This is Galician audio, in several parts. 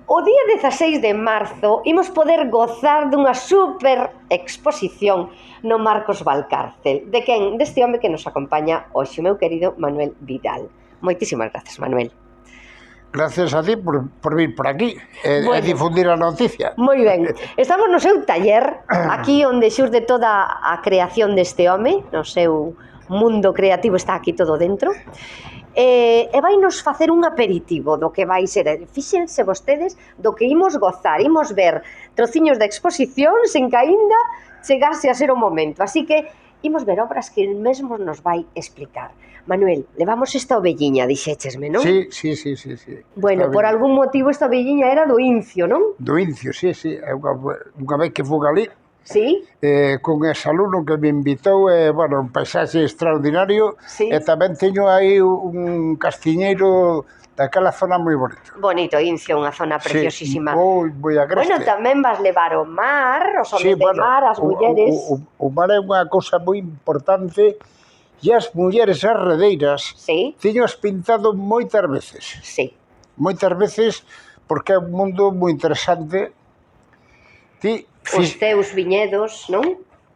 O día 16 de marzo imos poder gozar dunha super exposición no Marcos Valcárcel. De quen? Deste home que nos acompaña hoxe, o meu querido Manuel Vidal. Moitísimas grazas, Manuel. Gracias a ti por vir por aquí e difundir a noticia. Moi ben. Estamos no seu taller, aquí onde xurde toda a creación deste home, no seu mundo creativo está aquí todo dentro. E vai nos facer un aperitivo do que vai ser. Fíxense vostedes do que imos gozar, imos ver trociños de exposición sen que aínda chegase a ser o momento. Así que imos ver obras que el mesmo nos vai explicar. Manuel, levamos esta ovelliña, dixéchesme, non? Sí. Bueno, por algún motivo esta ovelliña era do Incio, non? Do Incio, sí. Unha vez que fui ali, sí? Con ese alumno que me invitou, un paisaxe extraordinario, sí. E tamén teño aí un castiñeiro daquela zona moi bonito. Bonito, Incio, unha zona preciosísima. Sí, moi agreste. Bueno, tamén vas levar o mar, os homes de mar, as mulleres. O mar é unha cousa moi importante e as mulleres arredeiras teño as pintado moitas veces. Sí. Moitas veces porque é un mundo moi interesante. Os teus viñedos, non?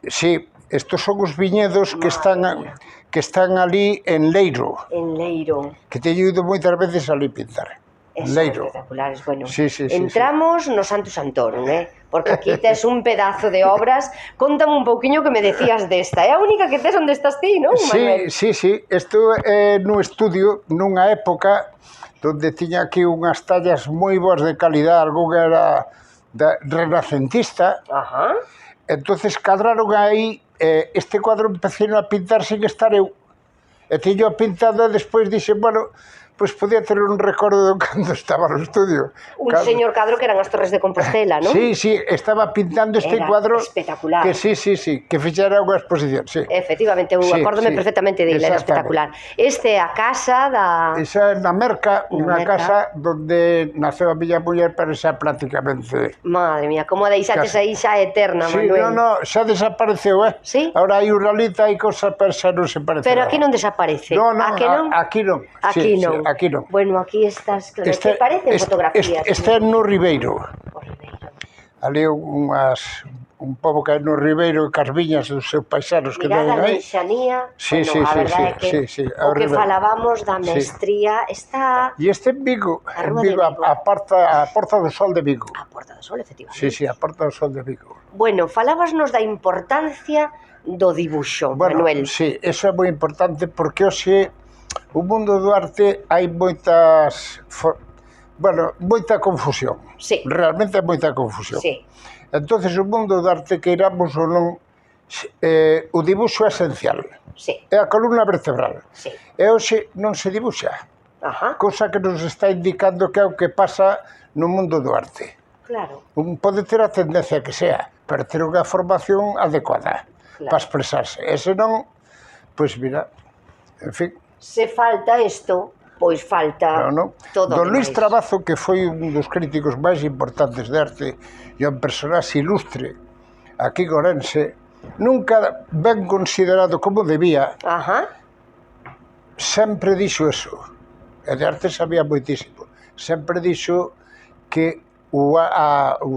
Sí, estos son os viñedos que están ali en Leiro. En Leiro. Que teño ido moitas veces ali pintar. Leiro. Espectaculares, bueno. Sí. Entramos no Santo Santón, porque aquí tes un pedazo de obras. Contame un pouquiño que me decías desta. É a única que tes onde estás ti, non, Manuel? Sí. Isto é no estudio nunha época onde tiña aquí unhas tallas moi boas de calidad, algunha era renacentista. Entonces cadraron aí, este cuadro empecé a pintar sin estar eu. E tiño pintado e despois dixen, pois podía ter un recordo de cando estaba no estudio. Un señor cadro que eran as Torres de Compostela, non? Sí, estaba pintando este cuadro. Espectacular. Que sí, que fixera unha exposición, sí. Efectivamente, eu acórdome perfectamente dele, era espectacular. Este é a casa da... Esa é na Merca, unha casa onde naceu a miña muller, pero xa prácticamente... Madre mía, como a deixates aí xa eterna, Manuel. Sí, xa desapareceu, Sí? Ahora hai unha lita e cosas, pero xa non se parece. Pero aquí non desaparece. Aquí non. Aquí non. Bueno, aquí estas, claro, que parecen fotografías. Este é no Ribeiro. Ali un pobo que é no Ribeiro, cas viñas dos seus paisanos que ten Mirada aí. Leixanía. Sí. A verdade é que o que falábamos da mestría está... E este en Vigo, a Porta do Sol de Vigo. A Porta do Sol, efectivamente. Sí, a Porta do Sol de Vigo. Bueno, falábasnos da importancia do dibuixo, Manuel. Sí, eso é moi importante porque hoxe o mundo do arte hai moita confusión. Sí. Realmente hai moita confusión. Sí. Entonces o mundo do arte, queiramos ou non, o dibuixo é esencial. Sí. É a columna vertebral. Sí. E hoxe non se dibuxa. Cosa que nos está indicando que é o que pasa no mundo do arte. Claro. Pode ter a tendencia que sea, pero ter unha formación adecuada para expresarse. E senón, pois mira, en fin... Se falta isto, pois falta todo. Don Luis Trabazo, que foi un dos críticos máis importantes de arte e un personaxe ilustre aquí en Ourense, nunca ben considerado como debía, sempre dixo eso. E de arte sabía moitísimo. Sempre dixo que o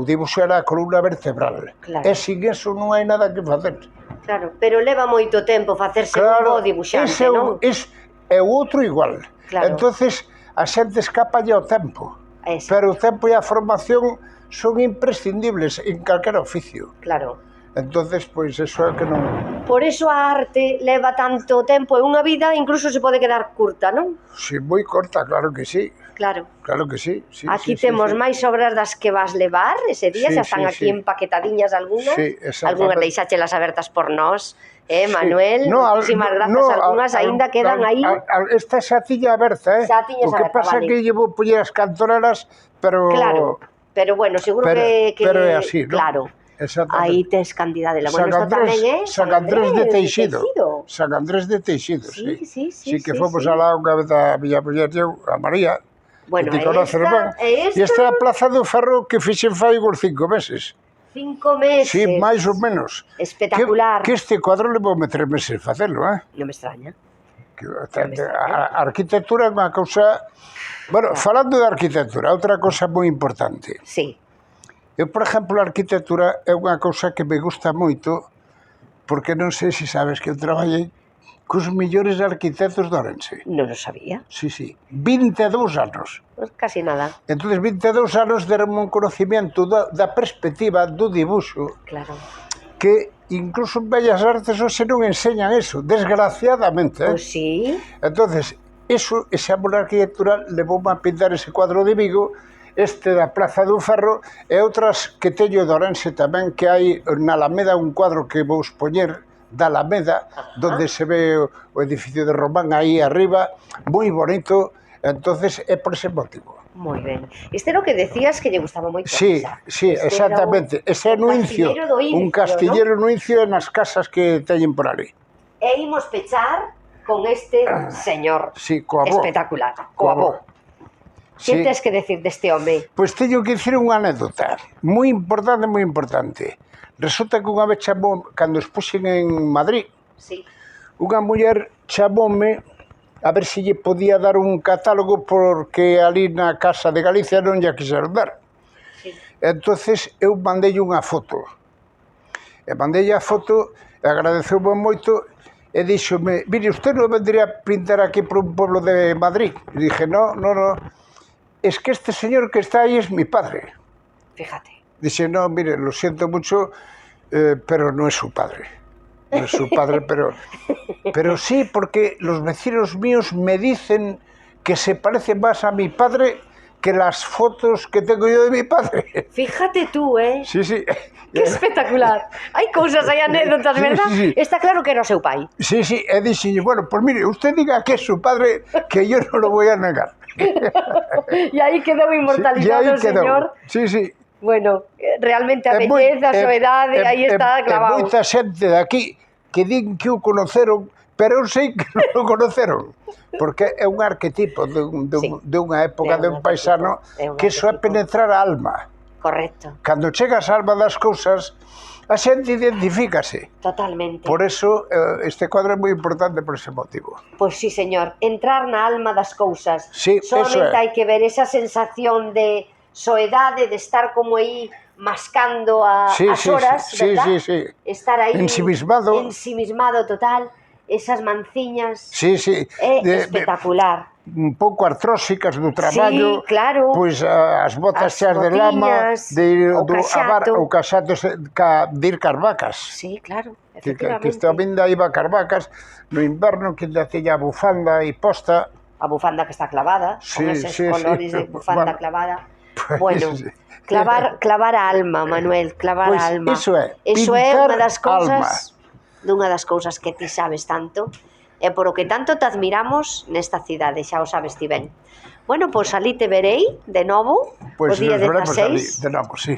dibuixo era a columna vertebral. E sin eso non hai nada que facer. Claro, pero leva moito tempo facerse un bo dibuixante, non? É o outro igual. Entonces a xente escapa ao tempo. Pero o tempo e a formación son imprescindibles en calquera oficio. Claro. Entonces, pois, eso é que non... Por eso a arte leva tanto tempo e unha vida incluso se pode quedar curta, non? Si, moi corta, claro que sí. Claro. Claro que sí. Aquí temos máis obras das que vas levar ese día, xa están aquí empaquetadiñas algunhas. Algunhas deixáchelas abertas por nós. Manuel, muchísimas grazas. Algunhas aínda quedan aí. Esta xa tiña aberta, O que pasa é que llevo poñer as cantoreras, pero... Claro, pero bueno, seguro que... Pero é así, non? Claro. Aí tes candidade. Bueno, isto tamén é San Andrés de Teixido. San Andrés de Teixido, sí. Sí, que fomos alá unha vez a miña muller e eu, a María. Bueno, e esta é a Plaza do Ferro que fixen fai uns 5 meses. 5 meses? Sí, máis ou menos. Espectacular. Que este cuadro levoume 3 meses facelo, Non me extraña. A arquitectura é unha cousa... Bueno, falando de arquitectura, outra cousa moi importante. Sí. Eu, por exemplo, a arquitectura é unha cousa que me gusta moito, porque non sei se sabes que eu traballei cos millores arquitectos de Ourense. Non lo sabía. Sí, sí. 22 anos. Pues casi nada. Entonces, 22 anos deron un conocimiento da perspectiva, do dibuixo, Claro. que incluso en Bellas Artes hoxe non enseñan eso, desgraciadamente. Pues sí. Entonces, ese amor arquitectural levoume a pintar ese cuadro de Vigo, este da Praza do Ferro, e outras que teño de Ourense tamén, que hai na Alameda un cuadro que vou expoñer da Alameda, donde se ve o edificio de Román aí arriba, moi bonito, entonces é por ese motivo. Moi ben. Este é o que decías que lle gustaba moito. Sí, sí, exactamente. Ese é no Incio, un castillero no Incio nas casas que teñen por ali. E imos pechar con este señor sí, coa espectacular, coa bo. Que tens que decir deste home? Pois teño que dicir unha anécdota moi importante, moi importante. Resulta que unha vez chamou, cando expuxen en Madrid, sí, unha muller chamoume a ver se lle podía dar un catálogo porque ali na Casa de Galicia non lle quixeron dar. Sí. Entonces eu mandei unha foto. E mandei a foto, e agradeceu-me moito, e díxome, mire, usted non vendría a pintar aquí por un pueblo de Madrid? E dije, no, es que este señor que está ahí es mi padre. Fíjate. Dice, no, mire, lo siento mucho, pero no es su padre. No es su padre, pero sí, porque los vecinos míos me dicen que se parece más a mi padre que las fotos que tengo yo de mi padre. Fíjate tú, ¿eh? Sí, sí. Qué espectacular. Hai cousas, hai anécdotas, verdad? Sí, sí. Está claro que era o seu pai. Sí, sí, e dixe, bueno, pues mire, usted diga que es su padre, que yo no lo voy a negar. E aí quedou inmortalizado o señor. Sí, sí. Bueno, realmente a belleza, a soedade, aí está clavado. Moita xente de aquí que din que o conoceron, pero eu sei que non o conoceron, porque é un arquetipo de unha época, de un paisano, que iso é penetrar a alma. Correcto. Cando chegas á alma das cousas, a xente identifícase. Totalmente. Por eso, este cuadro é moi importante por ese motivo. Pois sí, señor. Entrar na alma das cousas. Sí, solamente hai que ver esa sensación de soedade, de estar como aí mascando as horas, verdad? Sí. Estar aí ensimismado total, esas manciñas. Sí. É espectacular. Un pouco artróxicas do traballo, sí, claro. Pois as botas cheas de lama, o caxato de ir carvacas. Sí, claro, efectivamente. Que esta vinda iba carvacas, no inverno que ainda teña a bufanda e posta. A bufanda que está clavada, con eses colores de bufanda clavada. Pues, bueno, clavar a alma, Manuel, clavar a alma. Iso é, unha das cousas, dunha das cousas que ti sabes tanto, e por o que tanto te admiramos nesta cidade, xa o sabes ti ben. Bueno, pois ali te verei de novo, o día 16. De novo, sí.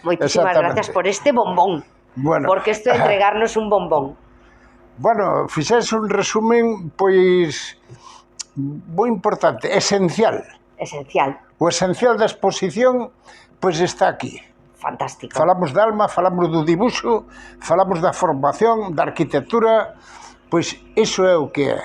Moitísimas gracias por este bombón, porque isto é entregarnos un bombón. Bueno, fixes un resumen, pois, moi importante, esencial. Esencial. O esencial da exposición, pois está aquí. Fantástico. Falamos da alma, falamos do dibuixo, falamos da formación, da arquitectura, pois iso é o que é.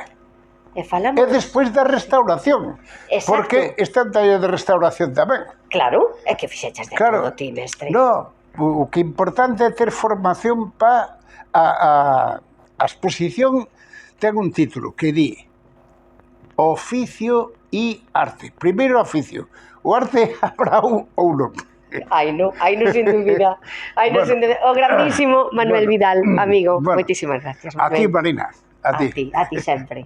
E falamos... E despois da restauración. Exacto. Porque está en taller de restauración tamén. Claro, é que fixeches de todo ti, mestre. No, o que é importante é ter formación para a exposición ten un título que di Oficio e arte. Primeiro oficio. O arte habrá un ou non. Ai, no, sin dúbida. O grandísimo Manuel Vidal, amigo. Moitísimas gracias, Manuel. A ti, Marina. A ti sempre.